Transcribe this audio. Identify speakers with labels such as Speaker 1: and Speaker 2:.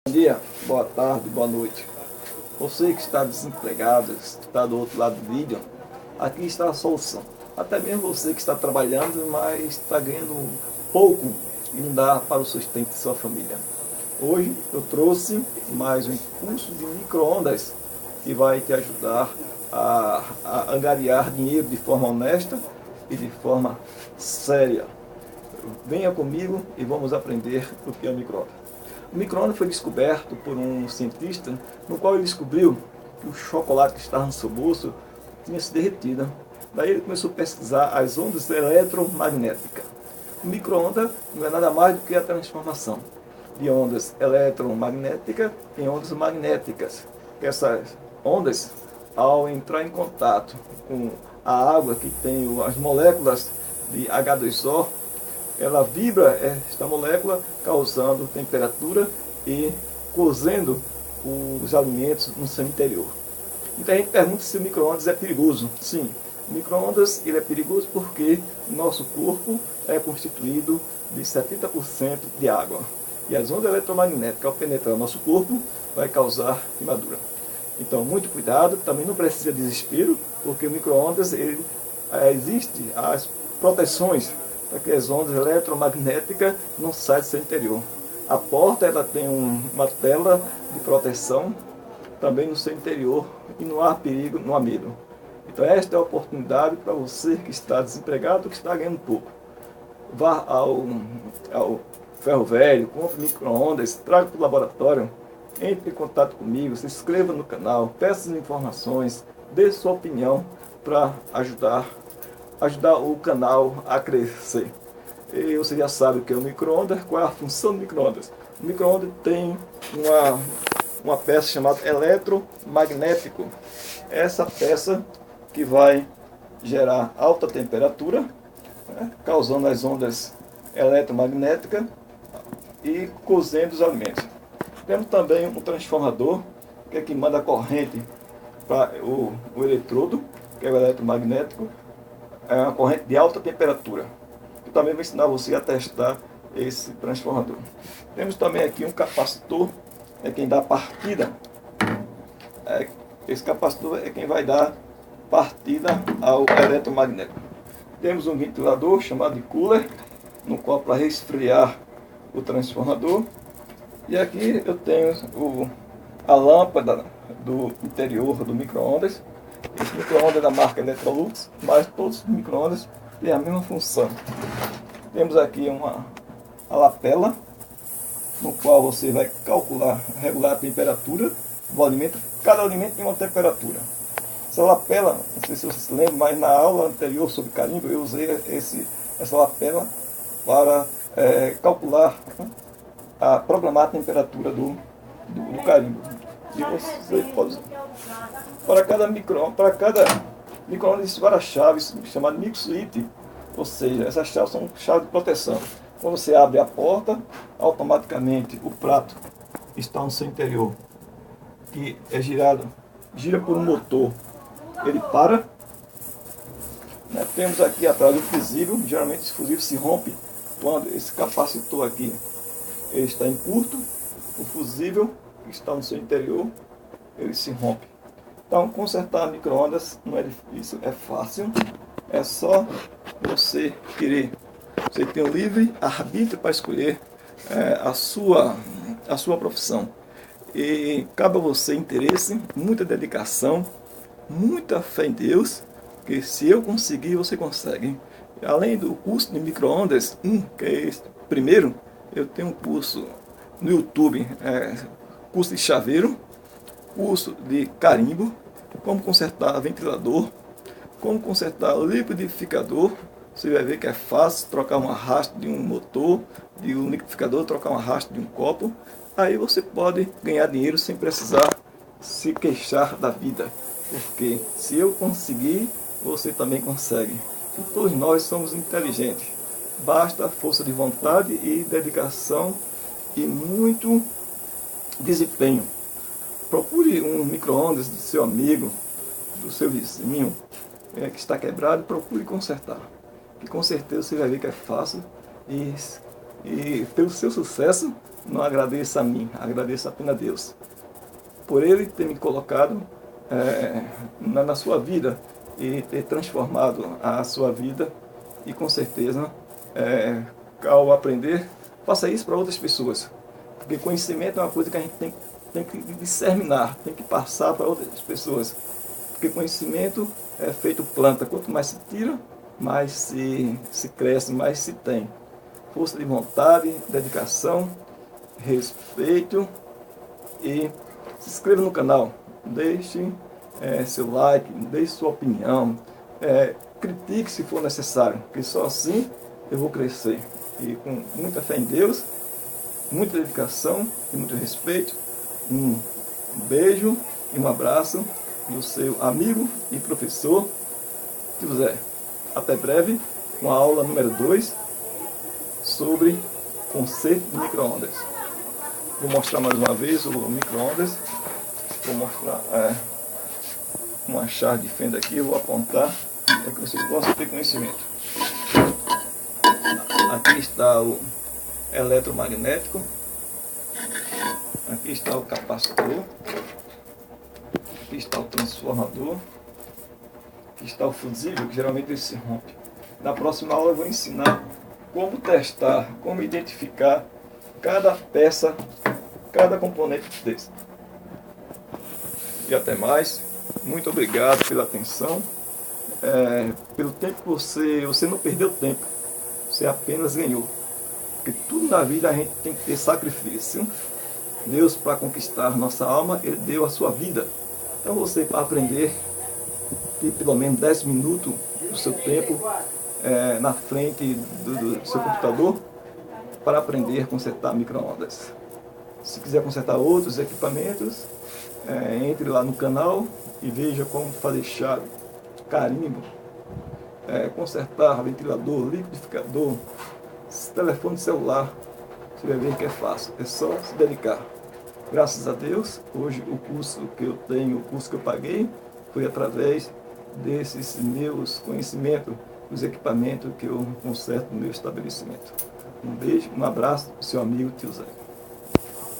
Speaker 1: Bom dia, boa tarde, boa noite. Você que está desempregado, que está do outro lado do vídeo, aqui está a solução. Até mesmo você que está trabalhando, mas está ganhando pouco e não dá para o sustento de sua família. Hoje eu trouxe mais um curso de micro-ondas que vai te ajudar a angariar dinheiro de forma honesta e de forma séria. Venha comigo e vamos aprender o que é o micro-ondas. O micro-ondas foi descoberto por um cientista, no qual ele descobriu que o chocolate que estava no seu bolso tinha se derretido. Daí ele começou a pesquisar as ondas eletromagnéticas. O micro-ondas não é nada mais do que a transformação de ondas eletromagnéticas em ondas magnéticas. Essas ondas, ao entrar em contato com a água que tem as moléculas de H2O, ela vibra esta molécula, causando temperatura e cozendo os alimentos no seu interior. Então a gente pergunta se o micro-ondas é perigoso. Sim, o micro-ondas ele é perigoso porque o nosso corpo é constituído de 70% de água. E as ondas eletromagnéticas, ao penetrar no nosso corpo, vai causar queimadura. Então, muito cuidado, também não precisa de desespero, porque o micro-ondas, existe as proteções para que as ondas eletromagnéticas não saiam do seu interior. A porta ela tem uma tela de proteção também no seu interior e não há perigo, não há medo. Então esta é a oportunidade para você que está desempregado, que está ganhando pouco. Vá ao ferro velho, compre micro-ondas, traga para o laboratório, entre em contato comigo, se inscreva no canal, peça informações, dê sua opinião para ajudar o canal a crescer. E você já sabe o que é o micro-ondas, qual é a função do micro-ondas. O micro-ondas tem uma peça chamada eletromagnético. Essa peça que vai gerar alta temperatura, né, causando as ondas eletromagnéticas e cozendo os alimentos. Temos também um transformador, que é que manda corrente para o eletrodo, que é o eletromagnético, é uma corrente de alta temperatura. Eu também vou ensinar você a testar esse transformador. Temos também aqui um capacitor, é quem dá partida. Esse capacitor é quem vai dar partida ao eletromagnético. Temos um ventilador chamado de cooler, no qual para resfriar o transformador. E aqui eu tenho a lâmpada do interior do micro-ondas. Esse micro-ondas é da marca Electrolux, mas todos os micro-ondas têm a mesma função. Temos aqui a lapela, no qual você vai regular a temperatura do alimento. Cada alimento tem uma temperatura. Essa lapela, não sei se você se lembra, mas na aula anterior sobre carimbo, eu usei essa lapela para programar a temperatura do carimbo. E você pode usar. Para cada micro-ondas existe várias chaves, chamadas micro-switch, ou seja, essas chaves são chaves de proteção. Quando você abre a porta, automaticamente o prato está no seu interior, que é gira por um motor, ele para. Temos aqui atrás o fusível, geralmente esse fusível se rompe quando esse capacitor aqui ele está em curto, o fusível que está no seu interior, ele se rompe. Então, consertar micro-ondas não é difícil, é fácil. É só você querer. Você tem o livre arbítrio para escolher a sua profissão. E cabe a você interesse, muita dedicação, muita fé em Deus, que se eu conseguir, você consegue. Além do curso de micro-ondas, que é esse primeiro, eu tenho um curso no YouTube, curso de chaveiro, curso de carimbo, como consertar ventilador, como consertar liquidificador. Você vai ver que é fácil trocar um arrasto de um motor, de um liquidificador, trocar um arrasto de um copo. Aí você pode ganhar dinheiro sem precisar se queixar da vida. Porque se eu conseguir, você também consegue. E todos nós somos inteligentes. Basta força de vontade e dedicação e muito desempenho. Procure um micro-ondas do seu amigo, do seu vizinho, que está quebrado, procure consertar. Que com certeza você vai ver que é fácil e pelo seu sucesso, não agradeça a mim, agradeça apenas a Deus. Por Ele ter me colocado na sua vida e ter transformado a sua vida. E com certeza, ao aprender, faça isso para outras pessoas. Porque conhecimento é uma coisa que a gente tem que disseminar, tem que passar para outras pessoas. Porque conhecimento é feito planta. Quanto mais se tira, mais se cresce, mais se tem. Força de vontade, dedicação, respeito. E se inscreva no canal. Deixe seu like, deixe sua opinião. Critique se for necessário, porque só assim eu vou crescer. E com muita fé em Deus, muita dedicação e muito respeito, um beijo e um abraço do seu amigo e professor Tio Zé. Até breve, com a aula número 2 sobre conceito de micro-ondas. Vou mostrar mais uma vez o micro-ondas. Vou mostrar uma chave de fenda aqui, eu vou apontar para que vocês possam ter conhecimento. Aqui está o eletromagnético, aqui está o capacitor, aqui está o transformador, aqui está o fusível, que geralmente ele se rompe. Na próxima aula eu vou ensinar como testar, como identificar cada peça, cada componente desse. E até mais. Muito obrigado pela atenção. Pelo tempo que você não perdeu tempo. Você apenas ganhou. Porque tudo na vida a gente tem que ter sacrifício. Deus, para conquistar nossa alma, Ele deu a sua vida. Então você, para aprender, ter pelo menos 10 minutos do seu tempo na frente do seu computador para aprender a consertar micro-ondas. Se quiser consertar outros equipamentos, entre lá no canal e veja como fazer chave, carimbo, consertar ventilador, liquidificador, telefone celular. Você vai ver que é fácil, é só se dedicar. Graças a Deus, hoje o curso que eu tenho, o curso que eu paguei, foi através desses meus conhecimentos, dos equipamentos que eu conserto no meu estabelecimento. Um beijo, um abraço do seu amigo Tio Zé.